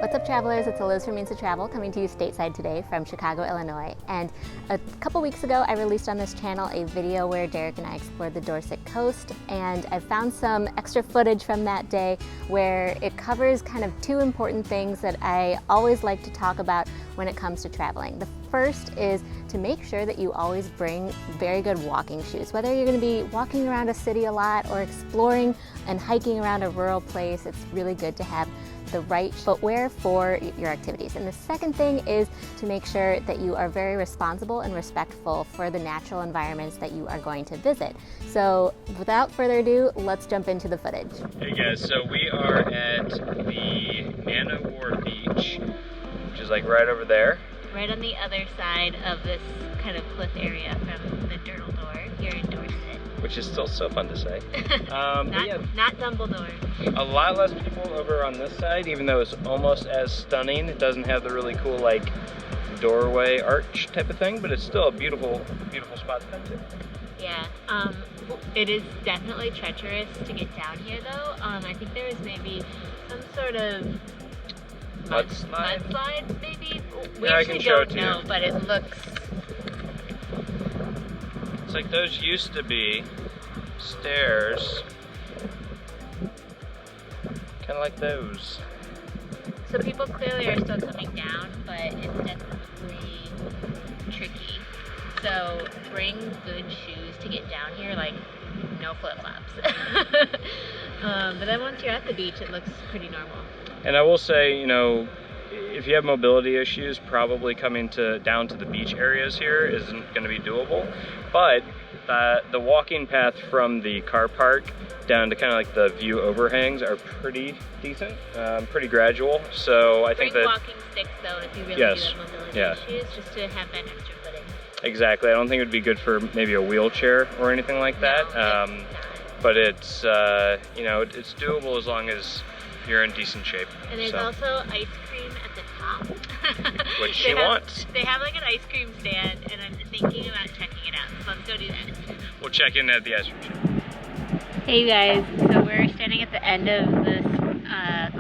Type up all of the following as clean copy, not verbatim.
What's up, travelers? It's Eliz from Means to Travel, coming to you stateside today from Chicago, Illinois. And a couple weeks ago, I released on this channel a video where Derek and I explored the Dorset coast, and I found some extra footage from that day where it covers kind of two important things that I always like to talk about when it comes to traveling. The first is to make sure that you always bring very good walking shoes. Whether you're going to be walking around a city a lot or exploring and hiking around a rural place, it's really good to have the right footwear for your activities. And the second thing is to make sure that you are very responsible and respectful for the natural environments that you are going to visit. So without further ado, let's jump into the footage. Hey guys, so we are at the OWar Beach, which is like right over there. Right on the other side of this kind of cliff area from the Dirtle Door here in Dorset. Which is still so fun to say. Not Dumbledore. A lot less people over on this side, even though it's almost as stunning. It doesn't have the really cool like doorway arch type of thing, but it's still a beautiful, beautiful spot to come to. Yeah, it is definitely treacherous to get down here though. I think there is maybe some sort of mudslide maybe? We actually don't know, but it looks... It's like those used to be stairs, kind of like those. So people clearly are still coming down, but it's definitely tricky. So bring good shoes to get down here, like no flip-flops. But then once you're at the beach, it looks pretty normal. And I will say, you know, if you have mobility issues, probably coming down to the beach areas here isn't going to be doable. But the walking path from the car park down to kind of like the view overhangs are pretty decent, pretty gradual. So I think that walking sticks though if you really do have mobility issues, just to have that extra footing. Exactly. I don't think it would be good for maybe a wheelchair or anything like that. But it's you know, it's doable as long as you're in decent shape. And there's also ice cream at the top. Which she wants. They have like an ice cream stand, and I'm thinking about checking it out. So let's go do that. We'll check in at the ice cream shop. Hey you guys, so we're standing at the end of this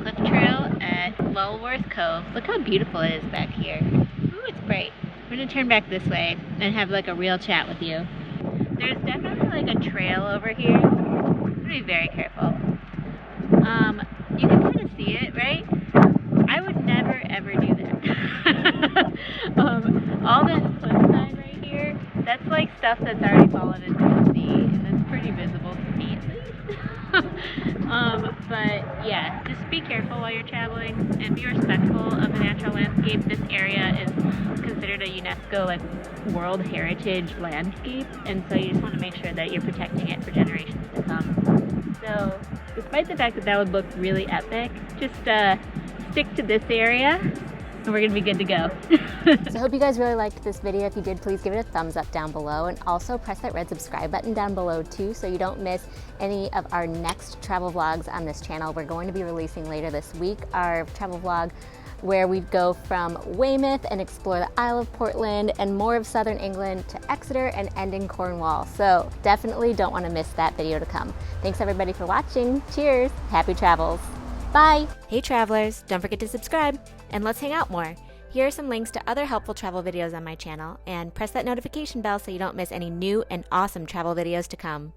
cliff trail at Lulworth Cove. Look how beautiful it is back here. Ooh, it's bright. We're gonna turn back this way and have like a real chat with you. There's definitely like a trail over here. I'm gonna be very careful. You can kind of see it, right? I would never ever do that. All this cliffside right here, that's like stuff that's already fallen into the sea, and it's pretty visible to me at least. But yeah, just be careful while you're traveling and be respectful of the natural landscape. This area is considered a UNESCO like World Heritage landscape, and so you just want to make sure that you're protecting it for generations to come. So despite the fact that that would look really epic, just stick to this area and we're gonna be good to go. So I hope you guys really liked this video. If you did, please give it a thumbs up down below, and also press that red subscribe button down below too, so you don't miss any of our next travel vlogs on this channel. We're going to be releasing later this week our travel vlog where we go from Weymouth and explore the Isle of Portland and more of southern England to Exeter and end in Cornwall. So definitely don't want to miss that video to come. Thanks everybody for watching. Cheers. Happy travels. Bye. Hey travelers, don't forget to subscribe and let's hang out more. Here are some links to other helpful travel videos on my channel, and press that notification bell so you don't miss any new and awesome travel videos to come.